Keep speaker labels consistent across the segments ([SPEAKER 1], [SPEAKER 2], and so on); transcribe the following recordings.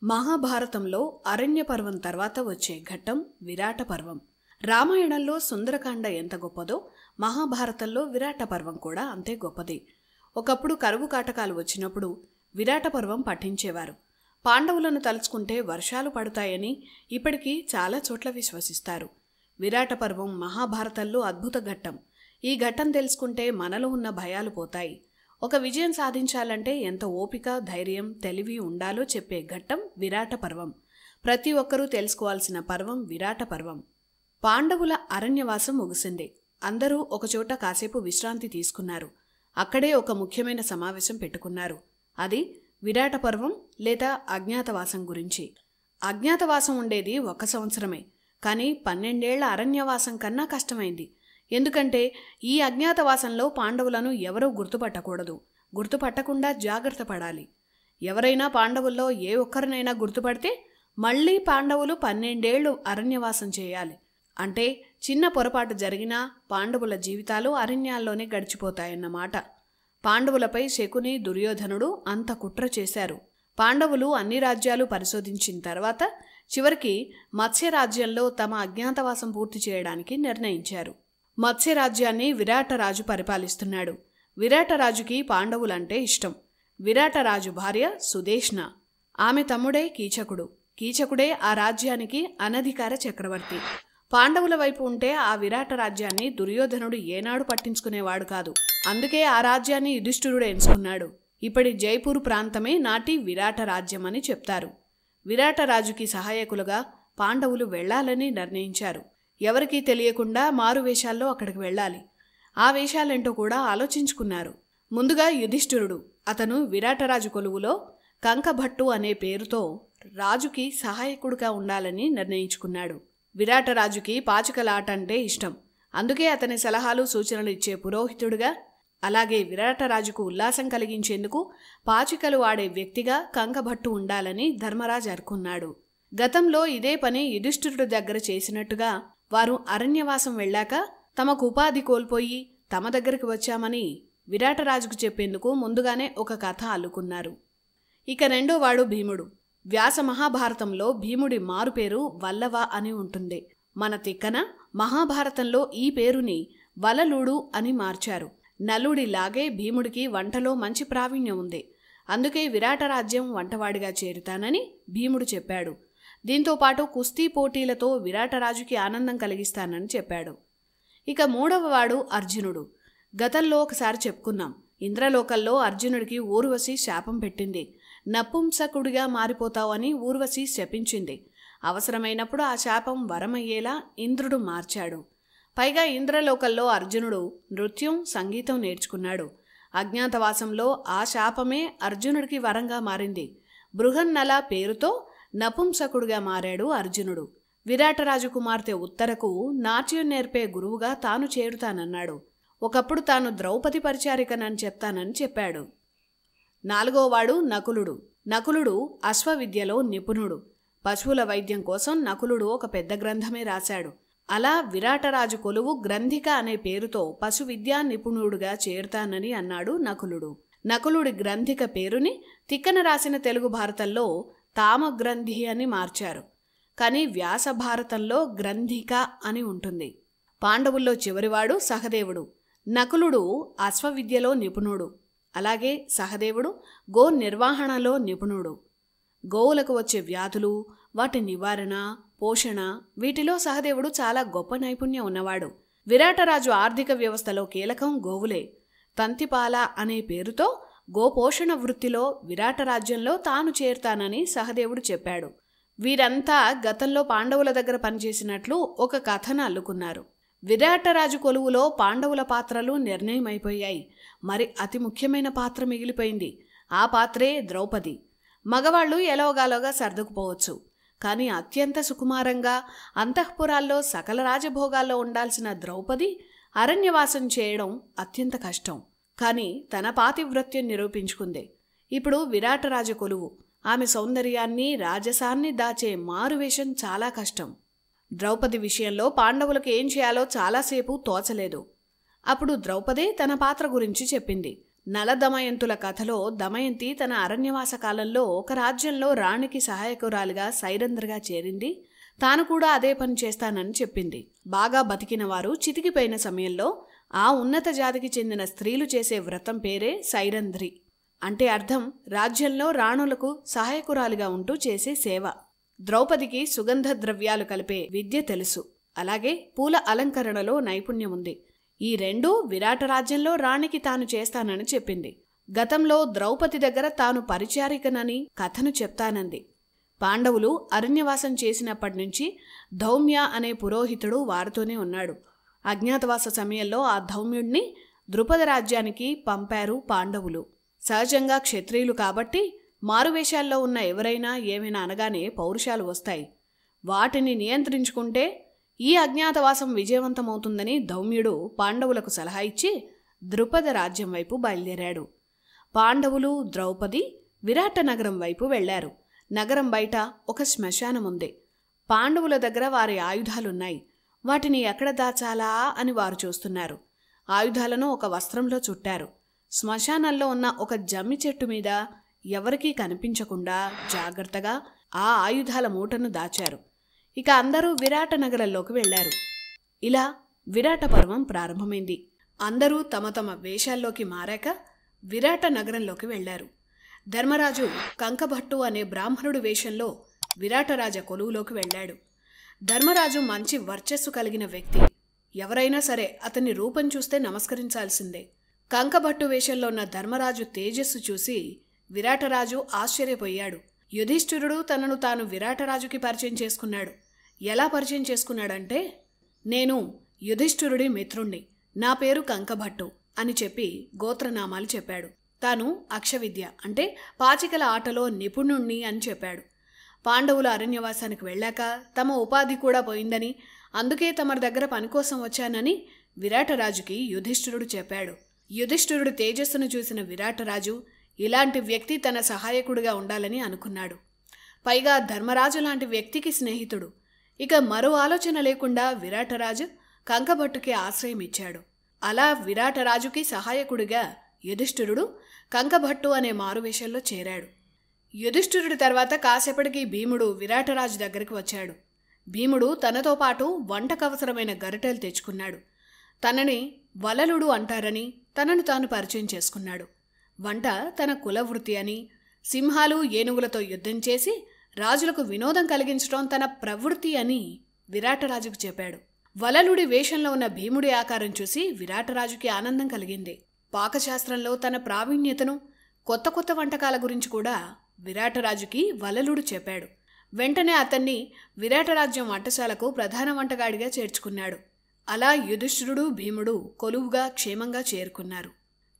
[SPEAKER 1] మహాభారతంలో అరణ్య పర్వం తర్వాత వచ్చే ఘట్టం విరాట పర్వం. రామాయణంలో సుందరకాండ ఎంత గొప్పదో మహాభారతంలో విరాట పర్వం కూడా అంతే గొప్పది. ఒకప్పుడు కరువు కాటకాలు వచ్చినప్పుడు విరాట పర్వం పఠించేవారు. పాండవులను తలుచుకుంటే వర్షాలు పడతాయని ఇప్పటికీ చాలా చోట్ల విశ్వసిస్తారు. విరాట పర్వం మహాభారతంలో అద్భుత ఘట్టం. ఈ ఘట్టం తెలుసుకుంటే మనలో ఉన్న భయాలు పోతాయి. ఒక విజయం సాధించాలంటే ఎంత ఓపిక, ధైర్యం, తెలివి ఉండాలో చెప్పే ఘట్టం విరాట పర్వం. ప్రతి ఒక్కరూ తెలుసుకోవాల్సిన పర్వం విరాట పర్వం. పాండవుల అరణ్యవాసం ముగిసింది. అందరూ ఒకచోట కాసేపు విశ్రాంతి తీసుకున్నారు. అక్కడే ఒక ముఖ్యమైన సమావేశం పెట్టుకున్నారు. అది విరాట పర్వం లేదా అజ్ఞాతవాసం గురించి. అజ్ఞాతవాసం ఉండేది 1 సంవత్సరమే. కానీ 12 ఏళ్ల అరణ్యవాసం కన్నా కష్టమైంది. ఎందుకంటే ఈ అజ్ఞాతవాసంలో పాండవులను ఎవరూ గుర్తుపట్టకూడదు. గుర్తుపట్టకుండా జాగ్రత్త పడాలి. ఎవరైనా పాండవుల్లో ఏ ఒక్కరినైనా గుర్తుపడితే మళ్లీ పాండవులు 12 ఏళ్లు అరణ్యవాసం చేయాలి. అంటే చిన్న పొరపాటు జరిగినా పాండవుల జీవితాలు అరణ్యాల్లోనే గడిచిపోతాయన్నమాట. పాండవులపై శకుని, దుర్యోధనుడు అంత కుట్ర చేశారు. పాండవులు అన్ని రాజ్యాలు పరిశోధించిన తర్వాత చివరికి మత్స్యరాజ్యంలో తమ అజ్ఞాతవాసం పూర్తి చేయడానికి నిర్ణయించారు. మత్స్యరాజ్యాన్ని విరాటరాజు పరిపాలిస్తున్నాడు. విరాటరాజుకి పాండవులంటే ఇష్టం. విరాటరాజు భార్య సుదేష్ణ. ఆమె తమ్ముడే కీచకుడు. కీచకుడే ఆ రాజ్యానికి అనధికార చక్రవర్తి. పాండవుల వైపు ఉంటే ఆ విరాట రాజ్యాన్ని దుర్యోధనుడు ఏనాడు పట్టించుకునేవాడు కాదు. అందుకే ఆ రాజ్యాన్ని యుధిష్ఠిరుడు ఎంచుకున్నాడు. ఇప్పటి జైపూర్ ప్రాంతమే నాటి విరాట రాజ్యం అని చెప్తారు. విరాటరాజుకి సహాయకులుగా పాండవులు వెళ్లాలని నిర్ణయించారు. ఎవరికీ తెలియకుండా మారు వేషాల్లో అక్కడికి వెళ్ళాలి. ఆ వేషాలేంటో కూడా ఆలోచించుకున్నారు. ముందుగా యుధిష్ఠిరుడు. అతను విరాటరాజు కొలువులో కంకభట్టు అనే పేరుతో రాజుకి సహాయకుడిగా ఉండాలని నిర్ణయించుకున్నాడు. విరాటరాజుకి పాచికలాట అంటే ఇష్టం. అందుకే అతని సలహాలు, సూచనలు ఇచ్చే పురోహితుడిగా, అలాగే విరాటరాజుకు ఉల్లాసం కలిగించేందుకు పాచికలు ఆడే వ్యక్తిగా కంకభట్టు ఉండాలని ధర్మరాజు అనుకున్నాడు. గతంలో ఇదే పని యుధిష్ఠిరుడి దగ్గర చేసినట్టుగా వారు అరణ్యవాసం వెళ్ళాక తమకు ఉపాధి కోల్పోయి తమ దగ్గరికి వచ్చామని విరాటరాజుకు చెప్పేందుకు ముందుగానే ఒక కథ అల్లుకున్నారు. ఇక రెండోవాడు భీముడు. వ్యాస మహాభారతంలో భీముడి మారుపేరు వల్లవ అని ఉంటుంది. మన తిక్కన మహాభారతంలో ఈ పేరుని వలలుడు అని మార్చారు. నలుడిలాగే భీముడికి వంటలో మంచి ప్రావీణ్యం ఉంది. అందుకే విరాటరాజ్యం వంటవాడిగా చేరుతానని భీముడు చెప్పాడు. దీంతోపాటు కుస్తీ పోటీలతో విరాటరాజుకి ఆనందం కలిగిస్తానని చెప్పాడు. ఇక మూడవవాడు అర్జునుడు. గతంలో ఒకసారి చెప్పుకున్నాం. ఇంద్రలోకంలో అర్జునుడికి ఊర్వశి శాపం పెట్టింది. నపుంసకుడిగా మారిపోతావని ఊర్వశి శపించింది. అవసరమైనప్పుడు ఆ శాపం వరమయ్యేలా ఇంద్రుడు మార్చాడు. పైగా ఇంద్రలోకంలో అర్జునుడు నృత్యం, సంగీతం నేర్చుకున్నాడు. అజ్ఞాతవాసంలో ఆ శాపమే అర్జునుడికి వరంగా మారింది. బృహన్నల పేరుతో నపుంసకుడిగా మారాడు అర్జునుడు. విరాటరాజు కుమార్తె ఉత్తరకు నాట్యం నేర్పే గురువుగా తాను చేరుతానన్నాడు. ఒకప్పుడు తాను ద్రౌపది పరిచారికనని చెప్తానని చెప్పాడు. నాలుగోవాడు నకులుడు. నకులుడు అశ్వవిద్యలో నిపుణుడు. పశువుల వైద్యం కోసం నకులుడు ఒక పెద్ద గ్రంథమే రాశాడు. అలా విరాటరాజు కొలువు గ్రంథిక అనే పేరుతో పశు విద్యా నిపుణుడుగా చేరుతానని అన్నాడు నకులుడు. నకులుడి గ్రంథిక పేరుని తిక్కన రాసిన తెలుగు భారతంలో తామగ్రంథి అని మార్చారు. కానీ వ్యాస భారతంలో గ్రంథిక అని ఉంటుంది. పాండవుల్లో చివరివాడు సహదేవుడు. నకులుడు అశ్వవిద్యలో నిపుణుడు. అలాగే సహదేవుడు గో నిర్వహణలో నిపుణుడు. గోవులకు వచ్చే వ్యాధులు, వాటి నివారణ, పోషణ, వీటిలో సహదేవుడు చాలా గొప్ప నైపుణ్యం ఉన్నవాడు. విరాటరాజు ఆర్థిక వ్యవస్థలో కీలకం గోవులే. తంతిపాల అనే పేరుతో గోపోషణ వృత్తిలో విరాటరాజ్యంలో తాను చేరుతానని సహదేవుడు చెప్పాడు. వీరంతా గతంలో పాండవుల దగ్గర పనిచేసినట్లు ఒక కథను అల్లుకున్నారు. విరాటరాజు కొలువులో పాండవుల పాత్రలు నిర్ణయమైపోయాయి. మరి అతి ముఖ్యమైన పాత్ర మిగిలిపోయింది. ఆ పాత్రే ద్రౌపది. మగవాళ్లు ఎలాగాలోగా సర్దుకుపోవచ్చు. కానీ అత్యంత సుకుమారంగా అంతఃపురాల్లో సకల రాజభోగాల్లో ఉండాల్సిన ద్రౌపది అరణ్యవాసం చేయడం అత్యంత కష్టం. కానీ తన పాతివ్రత్యం నిరూపించుకుంది. ఇప్పుడు విరాటరాజు కొలువు. ఆమె సౌందర్యాన్ని, రాజసాన్ని దాచే మారువేషం చాలా కష్టం. ద్రౌపది విషయంలో పాండవులకు ఏం చేయాలో చాలాసేపు తోచలేదు. అప్పుడు ద్రౌపదే తన పాత్ర గురించి చెప్పింది. నలదమయంతుల కథలో దమయంతి తన అరణ్యవాస కాలంలో ఒక రాజ్యంలో రాణికి సహాయకురాలిగా సైరంధ్రిగా చేరింది. తాను కూడా అదే పని చేస్తానని చెప్పింది. బాగా బతికిన వారు చితికిపోయిన సమయంలో ఆ ఉన్నత జాతికి చెందిన స్త్రీలు చేసే వ్రతం పేరే సైరంధ్రి. అంటే అర్థం రాజ్యంలో రాణులకు సహాయకురాలిగా ఉంటూ చేసే సేవ. ద్రౌపదికి సుగంధ ద్రవ్యాలు కలిపే విద్య తెలుసు. అలాగే పూల అలంకరణలో నైపుణ్యం ఉంది. ఈ రెండూ విరాట రాజ్యంలో రాణికి తాను చేస్తానని చెప్పింది. గతంలో ద్రౌపది దగ్గర తాను పరిచారికనని కథను చెప్తానంది. పాండవులు అరణ్యవాసం చేసినప్పటి నుంచి ధౌమ్య అనే పురోహితుడు వారితోనే ఉన్నాడు. అజ్ఞాతవాస సమయంలో ఆ ధౌమ్యుడిని ద్రుపద రాజ్యానికి పంపారు పాండవులు. సహజంగా క్షత్రియులు కాబట్టి మారువేషాల్లో ఉన్న ఎవరైనా ఏమైనా అనగానే పౌరుషాలు వస్తాయి. వాటిని నియంత్రించుకుంటే ఈ అజ్ఞాతవాసం విజయవంతమవుతుందని ధౌమ్యుడు పాండవులకు సలహా ఇచ్చి ద్రుపద రాజ్యం వైపు బయలుదేరాడు. పాండవులు, ద్రౌపది విరాట నగరం వైపు వెళ్లారు. నగరం బయట ఒక శ్మశానం ఉంది. పాండవుల దగ్గర వారి ఆయుధాలున్నాయి. వాటిని ఎక్కడ దాచాలా అని వారు చూస్తున్నారు. ఆయుధాలను ఒక వస్త్రంలో చుట్టారు. శ్మశానంలో ఉన్న ఒక జమ్మి చెట్టు మీద ఎవరికీ కనిపించకుండా జాగ్రత్తగా ఆ ఆయుధాల మూటను దాచారు. ఇక అందరూ విరాట నగరంలోకి వెళ్లారు. ఇలా విరాట పర్వం ప్రారంభమైంది. అందరూ తమ తమ వేషాల్లోకి మారాక విరాట నగరంలోకి వెళ్లారు. ధర్మరాజు కంకభట్టు అనే బ్రాహ్మణుడు వేషంలో విరాటరాజ కొలువులోకి వెళ్లాడు. ధర్మరాజు మంచి వర్చస్సు కలిగిన వ్యక్తి. ఎవరైనా సరే అతని రూపం చూస్తే నమస్కరించాల్సిందే. కంకభట్టు వేషంలో ఉన్న ధర్మరాజు తేజస్సు చూసి విరాటరాజు ఆశ్చర్యపోయాడు. యుధిష్ఠిరుడు తనను తాను విరాటరాజుకి పరిచయం చేసుకున్నాడు. ఎలా పరిచయం చేసుకున్నాడంటే, నేను యుధిష్ఠిరుడి మిత్రుణ్ణి, నా పేరు కంకభట్టు అని చెప్పి గోత్రనామాలు చెప్పాడు. తాను అక్షవిద్య అంటే పాచికల ఆటలో నిపుణుణ్ణి అని చెప్పాడు. పాండవుల అరణ్యవాసానికి వెళ్ళాక తమ ఉపాధి కూడా పోయిందని, అందుకే తమరి దగ్గర పనికోసం వచ్చానని విరాటరాజుకి యుధిష్ఠిరుడు చెప్పాడు. యుధిష్ఠిరుడు తేజస్సును చూసిన విరాటరాజు ఇలాంటి వ్యక్తి తన సహాయకుడిగా ఉండాలని అనుకున్నాడు. పైగా ధర్మరాజు లాంటి వ్యక్తికి స్నేహితుడు. ఇక మరో ఆలోచన లేకుండా విరాటరాజు కంకభట్టుకి ఆశ్రయం ఇచ్చాడు. అలా విరాటరాజుకి సహాయకుడిగా యుధిష్ఠిరుడు కంకభట్టు అనే మారువేషంలో చేరాడు. యుధిష్ఠిరుడి తర్వాత కాసేపటికి భీముడు విరాటరాజు దగ్గరికి వచ్చాడు. భీముడు తనతో పాటు వంటకవసరమైన గరిటెలు తెచ్చుకున్నాడు. తనని వలలుడు అంటారని తనను తాను పరిచయం చేసుకున్నాడు. వంట తన కులవృత్తి అని, సింహాలు ఏనుగులతో యుద్ధం చేసి రాజులకు వినోదం కలిగించడం తన ప్రవృత్తి అని విరాటరాజుకు చెప్పాడు. వలలుడి వేషంలో ఉన్న భీముడి ఆకారం చూసి విరాటరాజుకి ఆనందం కలిగింది. పాకశాస్త్రంలో తన ప్రావీణ్యతను, కొత్త కొత్త వంటకాల గురించి కూడా విరాటరాజుకి వలలుడు చెప్పాడు. వెంటనే అతన్ని విరాటరాజ్యం వంటశాలకు ప్రధాన వంటగాడిగా చేర్చుకున్నాడు. అలా యుధిష్ఠిరుడు, భీముడు కొలువుగా క్షేమంగా చేరుకున్నారు.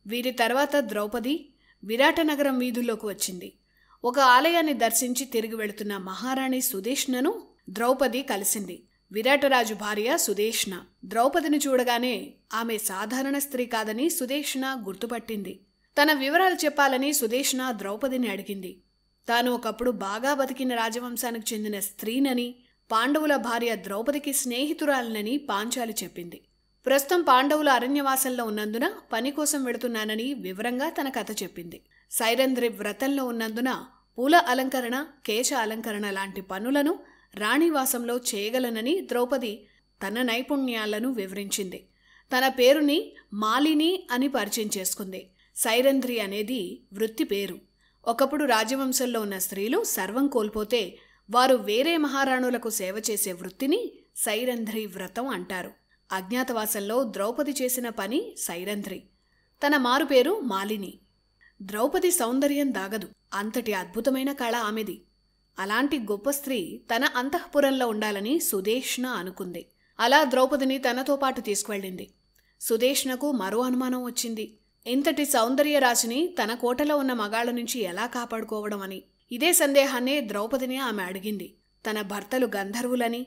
[SPEAKER 1] వీరి తర్వాత ద్రౌపది విరాటనగరం వీధుల్లోకి వచ్చింది. ఒక ఆలయాన్ని దర్శించి తిరిగి వెళుతున్న మహారాణి సుదేష్ణను ద్రౌపది కలిసింది. విరాటరాజు భార్య సుదేష్ణ. ద్రౌపదిని చూడగానే ఆమె సాధారణ స్త్రీ కాదని సుదేష్ణ గుర్తుపట్టింది. తన వివరాలు చెప్పాలని సుదేష్ణ ద్రౌపదిని అడిగింది. తాను ఒకప్పుడు బాగా బతికిన రాజవంశానికి చెందిన స్త్రీనని, పాండవుల భార్య ద్రౌపదికి స్నేహితురాలనని పాంచాలి చెప్పింది. ప్రస్తుతం పాండవుల అరణ్యవాసంలో ఉన్నందున పని కోసం వెళుతున్నానని వివరంగా తన కథ చెప్పింది. సైరంధ్రి వ్రతంలో ఉన్నందున పూల అలంకరణ, కేశ అలంకరణ లాంటి పనులను రాణివాసంలో చేయగలనని ద్రౌపది తన నైపుణ్యాలను వివరించింది. తన పేరుని మాలిని అని పరిచయం చేసుకుంది. సైరంధ్రి అనేది వృత్తి పేరు. ఒకప్పుడు రాజవంశంలో ఉన్న స్త్రీలు సర్వం కోల్పోతే వారు వేరే మహారాణులకు సేవ చేసే వృత్తిని సైరంధ్రి వ్రతం అంటారు. అజ్ఞాతవాసంలో ద్రౌపది చేసిన పని సైరంధ్రి. తన మారుపేరు మాలిని. ద్రౌపది సౌందర్యం దాగదు. అంతటి అద్భుతమైన కళ ఆమెది. అలాంటి గొప్ప స్త్రీ తన అంతఃపురంలో ఉండాలని సుదేష్ణ అనుకుంది. అలా ద్రౌపదిని తనతో పాటు తీసుకువెళ్ళింది. సుదేష్ణకు మరో అనుమానం వచ్చింది. ఇంతటి సౌందర్య రాశిని తన కోటలో ఉన్న మగాళ్ళ నుంచి ఎలా కాపాడుకోవడం అని. ఇదే సందేహాన్నే ద్రౌపదిని ఆమె అడిగింది. తన భర్తలు గంధర్వులని,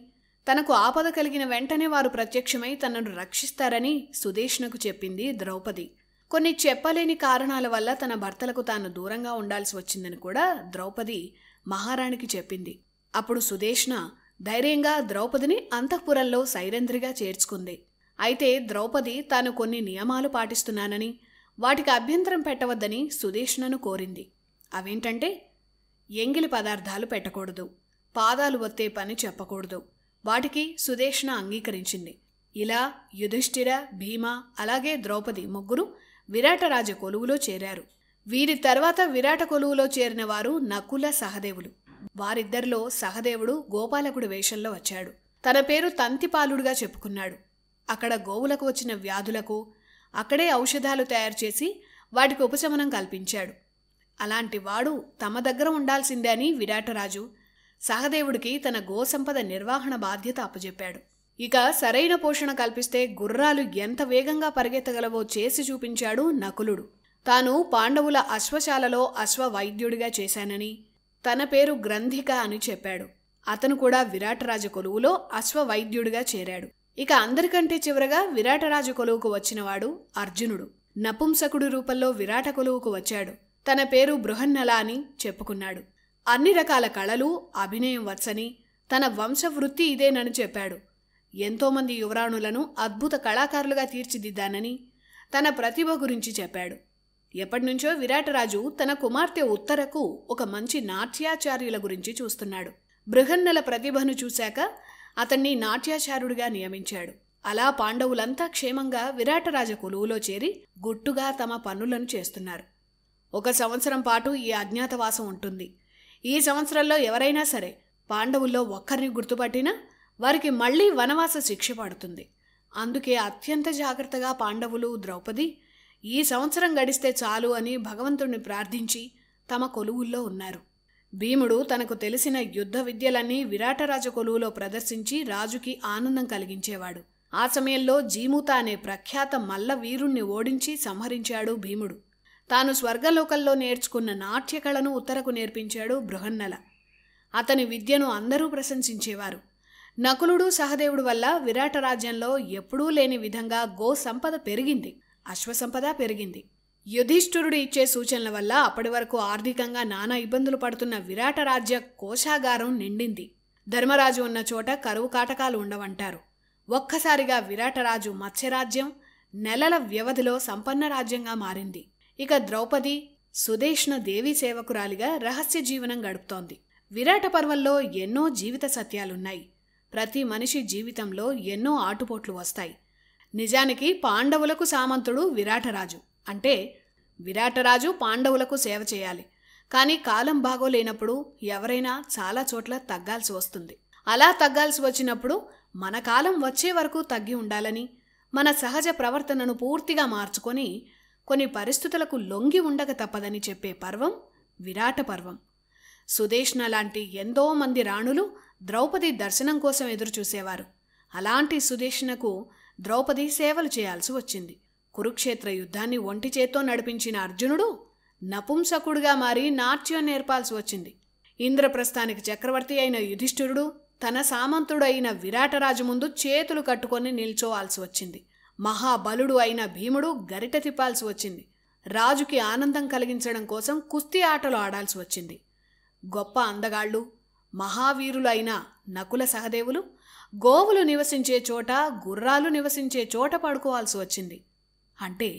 [SPEAKER 1] తనకు ఆపద కలిగిన వెంటనే వారు ప్రత్యక్షమై తనను రక్షిస్తారని సుదేష్ణకు చెప్పింది ద్రౌపది. కొన్ని చెప్పలేని కారణాల వల్ల తన భర్తలకు తాను దూరంగా ఉండాల్సి వచ్చిందని కూడా ద్రౌపది మహారాణికి చెప్పింది. అప్పుడు సుదేష్ణ ధైర్యంగా ద్రౌపదిని అంతఃపురంలో సైరంధ్రిగా చేర్చుకుంది. అయితే ద్రౌపది తాను కొన్ని నియమాలు పాటిస్తున్నానని, వాటికి అభ్యంతరం పెట్టవద్దని సుదేష్ణను కోరింది. అవేంటంటే, ఎంగిలి పదార్థాలు పెట్టకూడదు, పాదాలు ఒత్తే పని చెప్పకూడదు. వాటికి సుదేష్ణ అంగీకరించింది. ఇలా యుధిష్ఠిర, భీమ అలాగే ద్రౌపది ముగ్గురు విరాటరాజ కొలువులో చేరారు. వీరి తర్వాత విరాట కొలువులో చేరిన వారు నకుల, సహదేవులు. వారిద్దరిలో సహదేవుడు గోపాలకుడి వేషంలో వచ్చాడు. తన పేరు తంతిపాలుడుగా చెప్పుకున్నాడు. అక్కడ గోవులకు వచ్చిన వ్యాధులకు అక్కడే ఔషధాలు తయారు చేసి వాటికి ఉపశమనం కల్పించాడు. అలాంటి వాడు తమ దగ్గర ఉండాల్సిందే అని విరాటరాజు సహదేవుడికి తన గోసంపద నిర్వహణ బాధ్యత అప్పజెప్పాడు. ఇక సరైన పోషణ కల్పిస్తే గుర్రాలు ఎంత వేగంగా పరిగెత్తగలవో చేసి చూపించాడు నకులుడు. తాను పాండవుల అశ్వశాలలో అశ్వ వైద్యుడిగా చేశానని, తన పేరు గ్రంథిక అని చెప్పాడు. అతను కూడా విరాటరాజ కొలువులో అశ్వ వైద్యుడిగా చేరాడు. ఇక అందరికంటే చివరగా విరాటరాజ కొలువుకు వచ్చినవాడు అర్జునుడు. నపుంసకుడి రూపంలో విరాట కొలువుకు వచ్చాడు. తన పేరు బృహన్నల అని చెప్పుకున్నాడు. అన్ని రకాల కళలు, అభినయం వచ్చని, తన వంశవృత్తి ఇదేనని చెప్పాడు. ఎంతోమంది యువరాణులను అద్భుత కళాకారులుగా తీర్చిదిద్దానని తన ప్రతిభ గురించి చెప్పాడు. ఎప్పటినుంచో విరాటరాజు తన కుమార్తె ఉత్తరకు ఒక మంచి నాట్యాచార్యుల గురించి చూస్తున్నాడు. బృహన్నల ప్రతిభను చూశాక అతన్ని నాట్యాచార్యుడిగా నియమించాడు. అలా పాండవులంతా క్షేమంగా విరాటరాజ కొలువులో చేరి గుట్టుగా తమ పనులను చేస్తున్నారు. 1 సంవత్సరం పాటు ఈ అజ్ఞాతవాసం ఉంటుంది. ఈ సంవత్సరంలో ఎవరైనా సరే పాండవుల్లో ఒక్కరిని గుర్తుపట్టినా వారికి మళ్లీ వనవాస శిక్ష పడుతుంది. అందుకే అత్యంత జాగ్రత్తగా పాండవులు, ద్రౌపది ఈ సంవత్సరం గడిస్తే చాలు అని భగవంతుణ్ణి ప్రార్థించి తమ కొలువుల్లో ఉన్నారు. భీముడు తనకు తెలిసిన యుద్ధ విద్యలన్నీ విరాటరాజ కొలువులో ప్రదర్శించి రాజుకి ఆనందం కలిగించేవాడు. ఆ సమయంలో జీమూత అనే ప్రఖ్యాత మల్ల వీరుణ్ణి ఓడించి సంహరించాడు భీముడు. తాను స్వర్గలోకంలో నేర్చుకున్న నాట్యకళను ఉత్తరకు నేర్పించాడు బృహన్నల. అతని విద్యను అందరూ ప్రశంసించేవారు. నకులుడు, సహదేవుడు వల్ల విరాట రాజ్యంలో ఎప్పుడూ లేని విధంగా గో సంపద పెరిగింది, అశ్వసంపద పెరిగింది. యుధిష్ఠిరుడు ఇచ్చే సూచనల వల్ల అప్పటి వరకు ఆర్థికంగా నానా ఇబ్బందులు పడుతున్న విరాట రాజ్య కోశాగారం నిండింది. ధర్మరాజు ఉన్న చోట కరువు కాటకాలు ఉండవంటారు. ఒక్కసారిగా విరాటరాజు మత్స్యరాజ్యం నెలల వ్యవధిలో సంపన్న రాజ్యంగా మారింది. ఇక ద్రౌపది సుదేష్ణ దేవీ సేవకురాలిగా రహస్య జీవనం గడుపుతోంది. విరాట పర్వంలో ఎన్నో జీవిత సత్యాలున్నాయి. ప్రతి మనిషి జీవితంలో ఎన్నో ఆటుపోట్లు వస్తాయి. నిజానికి పాండవులకు సామంతుడు విరాటరాజు. అంటే విరాటరాజు పాండవులకు సేవ చేయాలి. కానీ కాలం బాగోలేనప్పుడు ఎవరైనా చాలా చోట్ల తగ్గాల్సి వస్తుంది. అలా తగ్గాల్సి వచ్చినప్పుడు మన కాలం వచ్చే వరకు తగ్గి ఉండాలని, మన సహజ ప్రవర్తనను పూర్తిగా మార్చుకొని కొన్ని పరిస్థితులకు లొంగి ఉండక తప్పదని చెప్పే పర్వం విరాట పర్వం. సుదేష్ణ లాంటి ఎంతో మంది రాణులు ద్రౌపది దర్శనం కోసం ఎదురుచూసేవారు. అలాంటి సుదేష్ణకు ద్రౌపది సేవలు చేయాల్సి వచ్చింది. కురుక్షేత్ర యుద్ధాన్ని ఒంటి చేత్తో నడిపించిన అర్జునుడు నపుంసకుడుగా మారి నాట్యం నేర్పాల్సి వచ్చింది. ఇంద్రప్రస్థానికి చక్రవర్తి అయిన యుధిష్ఠిరుడు తన సామంతుడు అయిన విరాటరాజు ముందు చేతులు కట్టుకొని నిల్చోవాల్సి వచ్చింది. మహాబలుడు అయిన భీముడు గరిట తిప్పాల్సి వచ్చింది. రాజుకి ఆనందం కలిగించడం కోసం కుస్తీ ఆటలు ఆడాల్సి వచ్చింది. గొప్ప అందగాళ్ళు, మహావీరులు అయిన నకుల, సహదేవులు గోవులు నివసించే చోట, గుర్రాలు నివసించే చోట పడుకోవాల్సి వచ్చింది. అంటే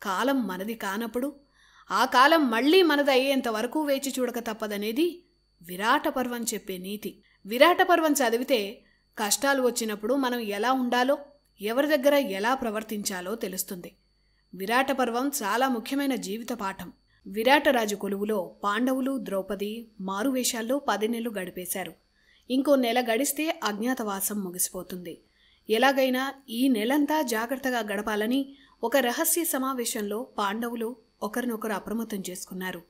[SPEAKER 1] కాలం మనది కానప్పుడు ఆ కాలం మళ్లీ మనది అయ్యేంత వరకు వేచి చూడక తప్పదనేది విరాట పర్వం చెప్పే నీతి. విరాట పర్వం చదివితే కష్టాలు వచ్చినప్పుడు మనం ఎలా ఉండాలో, ఎవరి దగ్గర ఎలా ప్రవర్తించాలో తెలుస్తుంది. విరాట పర్వం చాలా ముఖ్యమైన జీవిత పాఠం. విరాటరాజు కొలువులో పాండవులు, ద్రౌపది మారువేషాల్లో 10 నెలలు గడిపేశారు. ఇంకో నెల గడిస్తే అజ్ఞాతవాసం ముగిసిపోతుంది. ఎలాగైనా ఈ నెలంతా జాగ్రత్తగా గడపాలని ఒక రహస్య సమావేశంలో పాండవులు ఒకరినొకరు అప్రమత్తం చేసుకున్నారు.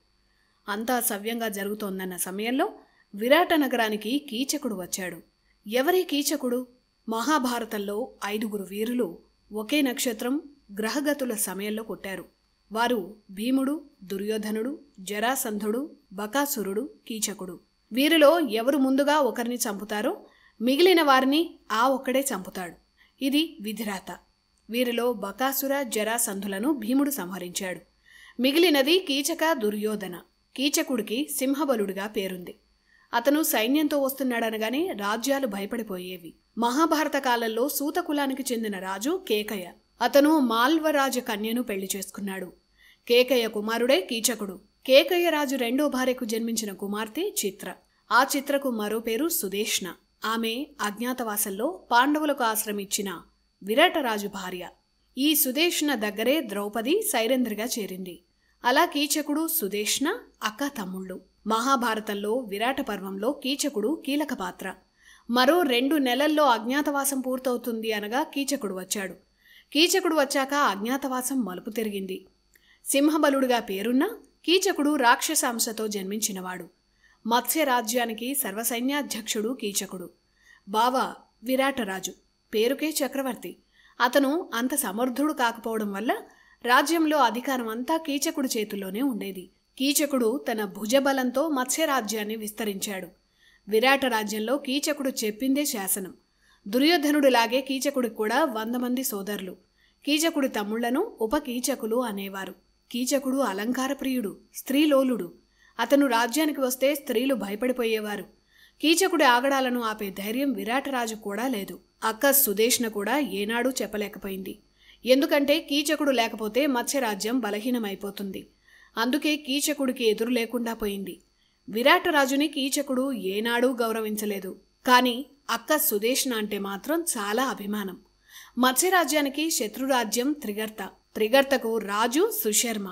[SPEAKER 1] అంతా సవ్యంగా జరుగుతోందన్న సమయంలో విరాట నగరానికి కీచకుడు వచ్చాడు. ఎవరి కీచకుడు? మహాభారతంలో 5 వీరులు ఒకే నక్షత్రం గ్రహగతుల సమయంలో కొట్టారు. వారు భీముడు, దుర్యోధనుడు, జరాసంధుడు, బకాసురుడు, కీచకుడు. వీరిలో ఎవరు ముందుగా ఒకరిని చంపుతారో మిగిలిన వారిని ఆ ఒక్కడే చంపుతాడు. ఇది విధిరాత. వీరిలో బకాసుర, జరాసంధులను భీముడు సంహరించాడు. మిగిలినది కీచక, దుర్యోధన. కీచకుడికి సింహబలుడిగా పేరుంది. అతను సైన్యంతో వస్తున్నాడనగానే రాజ్యాలు భయపడిపోయేవి. మహాభారత కాలంలో సూతకులానికి చెందిన రాజు కేకయ. అతను మాల్వరాజు కన్యను పెళ్లి చేసుకున్నాడు. కేకయ్య కుమారుడే కీచకుడు. కేకయ్య రాజు రెండో భార్యకు జన్మించిన కుమార్తె చిత్ర. ఆ చిత్రకు మరో పేరు సుదేష్ణ. ఆమె అజ్ఞాతవాసంలో పాండవులకు ఆశ్రమించిన విరాటరాజు భార్య. ఈ సుదేష్ణ దగ్గరే ద్రౌపది సైరంధ్రిగా చేరింది. అలా కీచకుడు, సుదేష్ణ అక్క తమ్ముళ్ళు. మహాభారతంలో విరాట పర్వంలో కీచకుడు కీలక పాత్ర. మరో 2 నెలల్లో అజ్ఞాతవాసం పూర్తవుతుంది అనగా కీచకుడు వచ్చాడు. కీచకుడు వచ్చాక అజ్ఞాతవాసం మలుపు తిరిగింది. సింహబలుడుగా పేరున్న కీచకుడు రాక్షసాంశతో జన్మించినవాడు. మత్స్యరాజ్యానికి సర్వసైన్యాధ్యక్షుడు కీచకుడు. బావ విరాటరాజు, పేరుకే చక్రవర్తి. అతను అంత సమర్థుడు కాకపోవడం వల్ల రాజ్యంలో అధికారం అంతా కీచకుడి చేతుల్లోనే ఉండేది. కీచకుడు తన భుజబలంతో మత్స్యరాజ్యాన్ని విస్తరించాడు. విరాట రాజ్యంలో కీచకుడు చెప్పిందే శాసనం. దుర్యోధనుడిలాగే కీచకుడికి కూడా 100 మంది సోదరులు. కీచకుడి తమ్ముళ్లను ఉపకీచకులు అనేవారు. కీచకుడు అలంకారప్రియుడు, స్త్రీలోలుడు. అతను రాజ్యానికి వస్తే స్త్రీలు భయపడిపోయేవారు. కీచకుడి ఆగడాలను ఆపే ధైర్యం విరాటరాజు కూడా లేదు. అక్క సుదేష్ణ కూడా ఏనాడూ చెప్పలేకపోయింది. ఎందుకంటే కీచకుడు లేకపోతే మత్స్యరాజ్యం బలహీనమైపోతుంది. అందుకే కీచకుడికి ఎదురు లేకుండా పోయింది. విరాటరాజుని కీచకుడు ఏనాడూ గౌరవించలేదు. కానీ అక్క సుదేష్ణ అంటే మాత్రం చాలా అభిమానం. మత్స్యరాజ్యానికి శత్రురాజ్యం త్రిగర్త. త్రిగర్తకు రాజు సుశర్మ.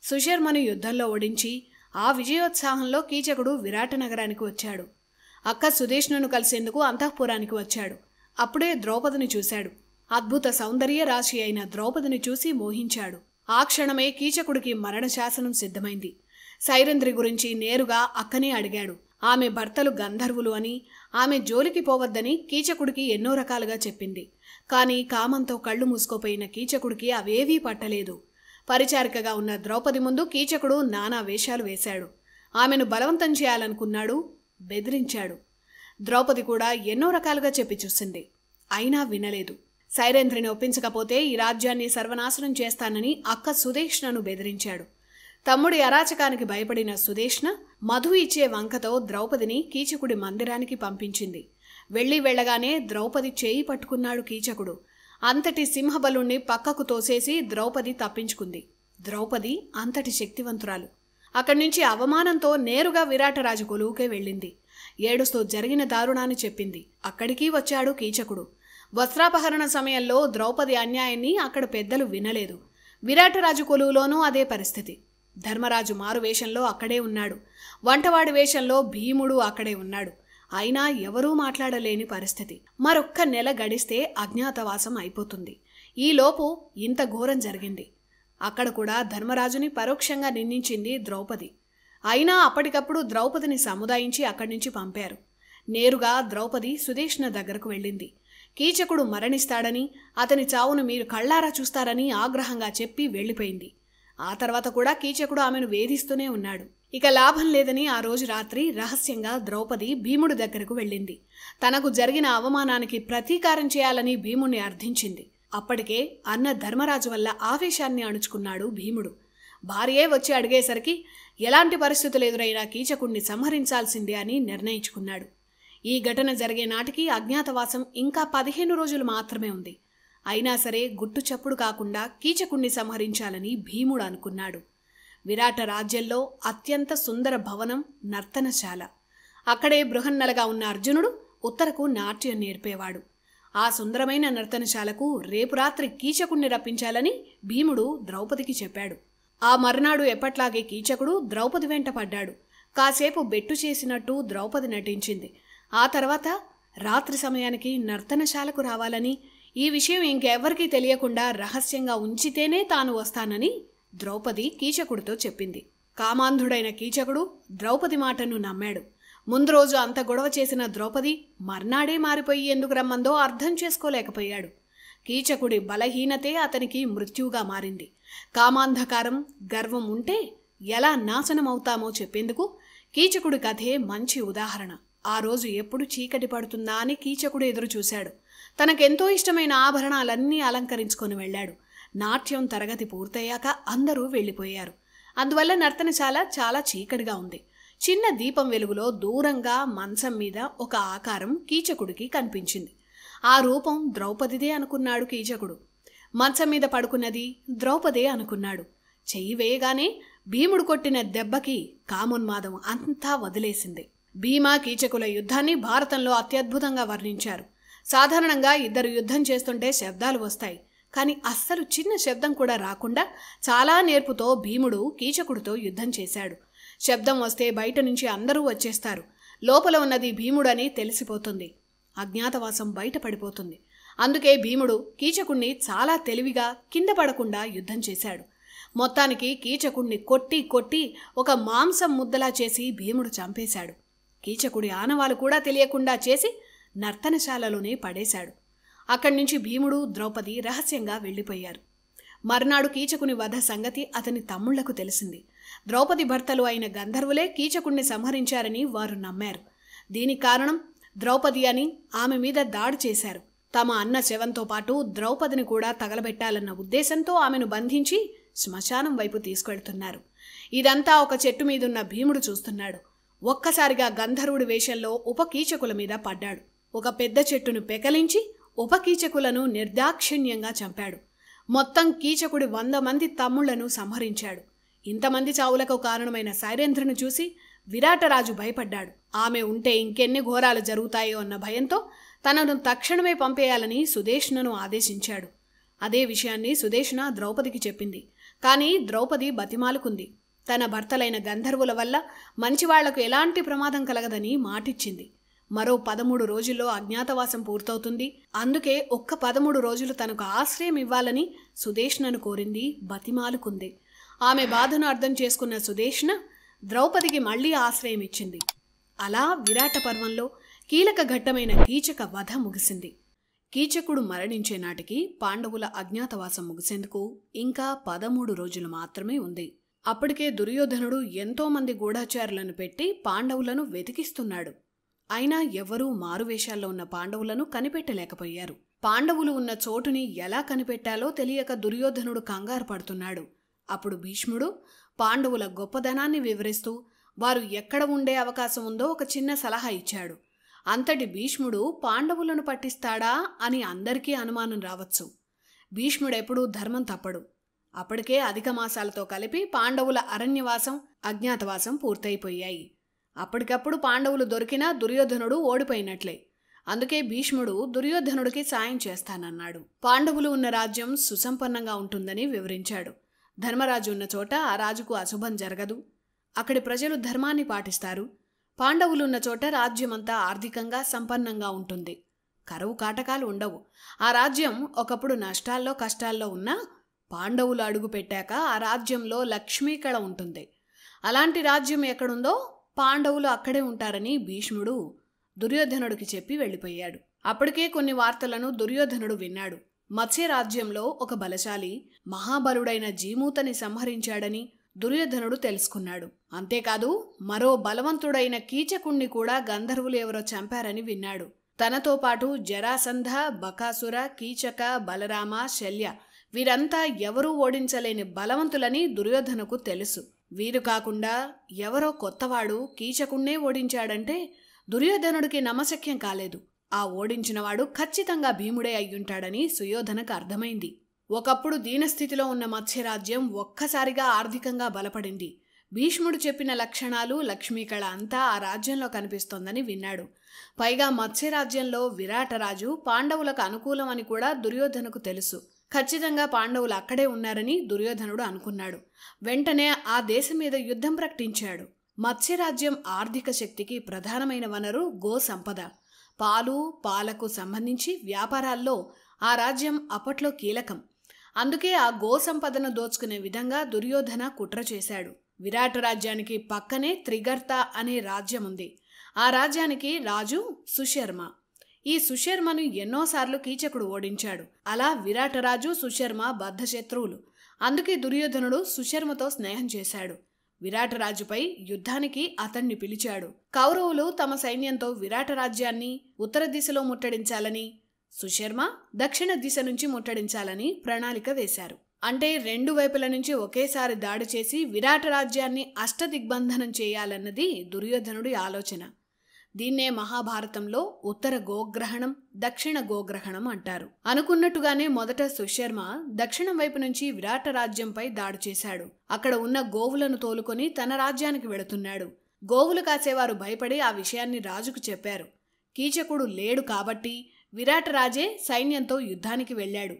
[SPEAKER 1] సుశర్మను యుద్ధంలో ఓడించి ఆ విజయోత్సాహంలో కీచకుడు విరాట నగరానికి వచ్చాడు. అక్క సుదేష్ణను కలిసేందుకు అంతఃపురానికి వచ్చాడు. అప్పుడే ద్రౌపదిని చూశాడు. అద్భుత సౌందర్య రాశి అయిన ద్రౌపదిని చూసి మోహించాడు. ఆ క్షణమే కీచకుడికి మరణ శాసనం సిద్ధమైంది. సైరంధ్రి గురించి నేరుగా అక్కనే అడిగాడు. ఆమె భర్తలు గంధర్వులు అని, ఆమె జోలికి పోవద్దని కీచకుడికి ఎన్నో రకాలుగా చెప్పింది. కానీ కామంతో కళ్ళు మూసుకోపోయిన కీచకుడికి అవేవీ పట్టలేదు. పరిచారికగా ఉన్న ద్రౌపది ముందు కీచకుడు నానా వేషాలు వేశాడు. ఆమెను బలవంతం చేయాలనుకున్నాడు, బెదిరించాడు. ద్రౌపది కూడా ఎన్నో రకాలుగా చెప్పి చూసింది. అయినా వినలేదు. సైరంధ్రిని ఒప్పించకపోతే ఈ రాజ్యాన్ని సర్వనాశనం చేస్తానని అక్క సుదేష్ణను బెదిరించాడు. తమ్ముడి అరాచకానికి భయపడిన సుదేష్ణ మధు ఇచ్చే వంకతో ద్రౌపదిని కీచకుడి మందిరానికి పంపించింది. వెళ్ళగానే ద్రౌపది చేయి పట్టుకున్నాడు కీచకుడు. అంతటి సింహబలుణ్ణి పక్కకు తోసేసి ద్రౌపది తప్పించుకుంది. ద్రౌపది అంతటి శక్తివంతురాలు. అక్కడి నుంచి అవమానంతో నేరుగా విరాటరాజు కొలువుకే వెళ్ళింది. ఏడుస్తూ జరిగిన దారుణాన్ని చెప్పింది. అక్కడికి వచ్చాడు కీచకుడు. వస్త్రాపహరణ సమయంలో ద్రౌపది అన్యాయాన్ని అక్కడ పెద్దలు వినలేదు. విరాటరాజు కొలువులోనూ అదే పరిస్థితి. ధర్మరాజు మారువేషంలో అక్కడే ఉన్నాడు. వంటవాడి వేషంలో భీముడు అక్కడే ఉన్నాడు. అయినా ఎవరూ మాట్లాడలేని పరిస్థితి. మరొక్క నెల గడిస్తే అజ్ఞాతవాసం అయిపోతుంది. ఈలోపు ఇంత ఘోరం జరిగింది. అక్కడ కూడా ధర్మరాజుని పరోక్షంగా నిందించింది ద్రౌపది. అయినా అప్పటికప్పుడు ద్రౌపదిని సముదాయించి అక్కడి నుంచి పంపారు. నేరుగా ద్రౌపది సుదేష్ణ దగ్గరకు వెళ్ళింది. కీచకుడు మరణిస్తాడని, అతని చావును మీరు కళ్ళారా చూస్తారని ఆగ్రహంగా చెప్పి వెళ్ళిపోయింది. ఆ తర్వాత కూడా కీచకుడు ఆమెను వేధిస్తూనే ఉన్నాడు. ఇక లాభం లేదని ఆ రోజు రాత్రి రహస్యంగా ద్రౌపది భీముడి దగ్గరకు వెళ్ళింది. తనకు జరిగిన అవమానానికి ప్రతీకారం చేయాలని భీముణ్ణి అర్థించింది. అప్పటికే అన్న ధర్మరాజు వల్ల ఆవేశాన్ని అణుచుకున్నాడు భీముడు. భార్యే వచ్చి అడిగేసరికి ఎలాంటి పరిస్థితులు ఎదురైనా కీచకుణ్ణి సంహరించాల్సిందే అని నిర్ణయించుకున్నాడు. ఈ ఘటన జరిగే నాటికి అజ్ఞాతవాసం ఇంకా 15 రోజులు మాత్రమే ఉంది. అయినా సరే గుట్టు చప్పుడు కాకుండా కీచకుణ్ణి సంహరించాలని భీముడు అనుకున్నాడు. విరాట రాజ్యంలో అత్యంత సుందర భవనం నర్తనశాల. అక్కడే బృహన్నలగా ఉన్న అర్జునుడు ఉత్తరకు నాట్యం నేర్పేవాడు. ఆ సుందరమైన నర్తనశాలకు రేపు రాత్రి కీచకుణ్ణి రప్పించాలని భీముడు ద్రౌపదికి చెప్పాడు. ఆ మర్నాడు ఎప్పట్లాగే కీచకుడు ద్రౌపది వెంట పడ్డాడు. కాసేపు బెట్టు చేసినట్టు ద్రౌపది నటించింది. ఆ తర్వాత రాత్రి సమయానికి నర్తనశాలకు రావాలని, ఈ విషయం ఇంకెవ్వరికీ తెలియకుండా రహస్యంగా ఉంచితేనే తాను వస్తానని ద్రౌపది కీచకుడితో చెప్పింది. కామాంధుడైన కీచకుడు ద్రౌపది మాటను నమ్మాడు. ముందు రోజు అంత గొడవ చేసిన ద్రౌపది మర్నాడే మారిపోయి ఎందుకు రమ్మందో అర్థం చేసుకోలేకపోయాడు. కీచకుడి బలహీనతే అతనికి మృత్యువుగా మారింది. కామాంధకారం, గర్వం ఉంటే ఎలా నాశనమవుతామో చెప్పేందుకు కీచకుడి కథే మంచి ఉదాహరణ. ఆ రోజు ఎప్పుడు చీకటి పడుతుందా అని కీచకుడు ఎదురు చూశాడు. తనకెంతో ఇష్టమైన ఆభరణాలన్నీ అలంకరించుకొని వెళ్ళాడు. నాట్యం తరగతి పూర్తయ్యాక అందరూ వెళ్ళిపోయారు. అందువల్ల నర్తనశాల చాలా చీకటిగా ఉంది. చిన్న దీపం వెలుగులో దూరంగా మంచం మీద ఒక ఆకారం కీచకుడికి కనిపించింది. ఆ రూపం ద్రౌపదిదే అనుకున్నాడు కీచకుడు. మంచం మీద పడుకున్నది ద్రౌపదే అనుకున్నాడు. చెయ్యి వేయగానే భీముడు కొట్టిన దెబ్బకి కామోన్మాదం అంతా వదిలేసింది. భీమ కీచకుల యుద్ధాన్ని భారతంలో అత్యద్భుతంగా వర్ణించారు. సాధారణంగా ఇద్దరు యుద్ధం చేస్తుంటే శబ్దాలు వస్తాయి, కానీ అస్సలు చిన్న శబ్దం కూడా రాకుండా చాలా నేర్పుతో భీముడు కీచకుడితో యుద్ధం చేశాడు. శబ్దం వస్తే బయట నుంచి అందరూ వచ్చేస్తారు. లోపల ఉన్నది భీముడని తెలిసిపోతుంది. అజ్ఞాతవాసం బయటపడిపోతుంది. అందుకే భీముడు కీచకుణ్ణి చాలా తెలివిగా కింద పడకుండా యుద్ధం చేశాడు. మొత్తానికి కీచకుణ్ణి కొట్టి కొట్టి ఒక మాంసం ముద్దలా చేసి భీముడు చంపేశాడు. కీచకుడి ఆనవాలు కూడా తెలియకుండా చేసి నర్తనశాలలోనే పడేశాడు. అక్కడి నుంచి భీముడు ద్రౌపది రహస్యంగా వెళ్ళిపోయారు. మర్నాడు కీచకుని వధ సంగతి అతని తమ్ముళ్లకు తెలిసింది. ద్రౌపది భర్తలు అయిన గంధర్వులే కీచకుణ్ణి సంహరించారని వారు నమ్మారు. దీనికి కారణం ద్రౌపది అని ఆమె మీద దాడి చేశారు. తమ అన్న శవంతో పాటు ద్రౌపదిని కూడా తగలబెట్టాలన్న ఉద్దేశంతో ఆమెను బంధించి శ్మశానం వైపు తీసుకెళ్తున్నారు. ఇదంతా ఒక చెట్టు మీదున్న భీముడు చూస్తున్నాడు. ఒక్కసారిగా గంధర్వుడి వేషంలో ఉపకీచకుల మీద పడ్డాడు. ఒక పెద్ద చెట్టును పెకలించి ఉపకీచకులను నిర్దాక్షిణ్యంగా చంపాడు. మొత్తం కీచకుడి 100 మంది తమ్ముళ్లను సంహరించాడు. ఇంతమంది చావులకు కారణమైన సైరేంద్రను చూసి విరాటరాజు భయపడ్డాడు. ఆమె ఉంటే ఇంకెన్ని ఘోరాలు జరుగుతాయో అన్న భయంతో తనను తక్షణమే పంపేయాలని సుదేష్ణను ఆదేశించాడు. అదే విషయాన్ని సుదేష్ణ ద్రౌపదికి చెప్పింది. కానీ ద్రౌపది బతిమాలుకుంది. తన భర్తలైన గంధర్వుల వల్ల మంచివాళ్లకు ఎలాంటి ప్రమాదం కలగదని మాటిచ్చింది. మరో 13 రోజుల్లో అజ్ఞాతవాసం పూర్తవుతుంది. అందుకే ఒక్క 13 రోజులు తనకు ఆశ్రయం ఇవ్వాలని సుదేష్ణను కోరింది, బతిమాలుకుంది. ఆమె బాధను అర్థం చేసుకున్న సుదేష్ణ ద్రౌపదికి మళ్లీ ఆశ్రయం ఇచ్చింది. అలా విరాట పర్వంలో కీలక ఘట్టమైన కీచక వధ ముగిసింది. కీచకుడు మరణించే నాటికి పాండవుల అజ్ఞాతవాసం ముగిసేందుకు ఇంకా 13 రోజులు మాత్రమే ఉంది. అప్పటికే దుర్యోధనుడు ఎంతోమంది గూఢచారులను పెట్టి పాండవులను వెతికిస్తున్నాడు. అయినా ఎవరూ మారువేషాల్లో ఉన్న పాండవులను కనిపెట్టలేకపోయారు. పాండవులు ఉన్న చోటుని ఎలా కనిపెట్టాలో తెలియక దుర్యోధనుడు కంగారు పడుతున్నాడు. అప్పుడు భీష్ముడు పాండవుల గొప్పదనాన్ని వివరిస్తూ వారు ఎక్కడ ఉండే అవకాశం ఉందో ఒక చిన్న సలహా ఇచ్చాడు. అంతటి భీష్ముడు పాండవులను పట్టిస్తాడా అని అందరికీ అనుమానం రావచ్చు. భీష్ముడెప్పుడూ ధర్మం తప్పడు. అప్పటికే అధిక మాసాలతో కలిపి పాండవుల అరణ్యవాసం, అజ్ఞాతవాసం పూర్తయిపోయాయి. అప్పటికప్పుడు పాండవులు దొరికినా దుర్యోధనుడు ఓడిపోయినట్లే. అందుకే భీష్ముడు దుర్యోధనుడికి సాయం చేస్తానన్నాడు. పాండవులు ఉన్న రాజ్యం సుసంపన్నంగా ఉంటుందని వివరించాడు. ధర్మరాజు ఉన్న చోట ఆ రాజుకు అశుభం జరగదు. అక్కడి ప్రజలు ధర్మాన్ని పాటిస్తారు. పాండవులున్న చోట రాజ్యమంతా ఆర్థికంగా సంపన్నంగా ఉంటుంది. కరువు కాటకాలు ఉండవు. ఆ రాజ్యం ఒకప్పుడు నష్టాల్లో కష్టాల్లో ఉన్నా పాండవులు అడుగు పెట్టాక ఆ రాజ్యంలో లక్ష్మీకళ ఉంటుంది. అలాంటి రాజ్యం ఎక్కడుందో పాండవులు అక్కడే ఉంటారని భీష్ముడు దుర్యోధనుడికి చెప్పి వెళ్ళిపోయాడు. అప్పటికే కొన్ని వార్తలను దుర్యోధనుడు విన్నాడు. మత్స్యరాజ్యంలో ఒక బలశాలి మహాబలుడైన జీమూతని సంహరించాడని దుర్యోధనుడు తెలుసుకున్నాడు. అంతేకాదు మరో బలవంతుడైన కీచకుణ్ణి కూడా గంధర్వులు ఎవరో చంపారని విన్నాడు. తనతో పాటు జరాసంధ, బకాసుర, కీచక, బలరామ, శల్య వీరంతా ఎవరూ ఓడించలేని బలవంతులని దుర్యోధనకు తెలుసు. వీరు కాకుండా ఎవరో కొత్తవాడు కీచకుణ్ణే ఓడించాడంటే దుర్యోధనుడికి నమ్మశక్యం కాలేదు. ఆ ఓడించినవాడు ఖచ్చితంగా భీముడే అయ్యుంటాడని సుయోధనకు అర్థమైంది. ఒకప్పుడు దీనస్థితిలో ఉన్న మత్స్యరాజ్యం ఒక్కసారిగా ఆర్థికంగా బలపడింది. భీష్ముడు చెప్పిన లక్షణాలు, లక్ష్మీకళ అంతా ఆ రాజ్యంలో కనిపిస్తోందని విన్నాడు. పైగా మత్స్యరాజ్యంలో విరాటరాజు పాండవులకు అనుకూలమని కూడా దుర్యోధనకు తెలుసు. ఖచ్చితంగా పాండవులు అక్కడే ఉన్నారని దుర్యోధనుడు అనుకున్నాడు. వెంటనే ఆ దేశం మీద యుద్ధం ప్రకటించాడు. మత్స్యరాజ్యం ఆర్థిక శక్తికి ప్రధానమైన వనరు గో సంపద. పాలు, పాలకు సంబంధించి వ్యాపారాల్లో ఆ రాజ్యం అప్పట్లో కీలకం. అందుకే ఆ గో సంపదను దోచుకునే విధంగా దుర్యోధన కుట్ర చేశాడు. విరాట రాజ్యానికి పక్కనే త్రిగర్త అనే రాజ్యం ఉంది. ఆ రాజ్యానికి రాజు సుశర్మ. ఈ సుశర్మను ఎన్నోసార్లు కీచకుడు ఓడించాడు. అలా విరాటరాజు, సుశర్మ బద్ధశత్రువులు. అందుకే దుర్యోధనుడు సుశర్మతో స్నేహం చేశాడు. విరాటరాజుపై యుద్ధానికి అతన్ని పిలిచాడు. కౌరవులు తమ సైన్యంతో విరాట రాజ్యాన్ని ఉత్తర దిశలో ముట్టడించాలని, సుశర్మ దక్షిణ దిశ నుంచి ముట్టడించాలని ప్రణాళిక వేశారు. అంటే 2 వైపుల నుంచి ఒకేసారి దాడి చేసి విరాట రాజ్యాన్ని అష్టదిగ్బంధనం చేయాలన్నది దుర్యోధనుడి ఆలోచన. దీన్నే మహాభారతంలో ఉత్తర గోగ్రహణం, దక్షిణ గోగ్రహణం అంటారు. అనుకున్నట్టుగానే మొదట సుశర్మ దక్షిణం వైపు నుంచి విరాట రాజ్యంపై దాడి చేశాడు. అక్కడ ఉన్న గోవులను తోలుకొని తన రాజ్యానికి వెళుతున్నాడు. గోవులు కాసేవారు భయపడి ఆ విషయాన్ని రాజుకు చెప్పారు. కీచకుడు లేడు కాబట్టి విరాటరాజే సైన్యంతో యుద్ధానికి వెళ్ళాడు.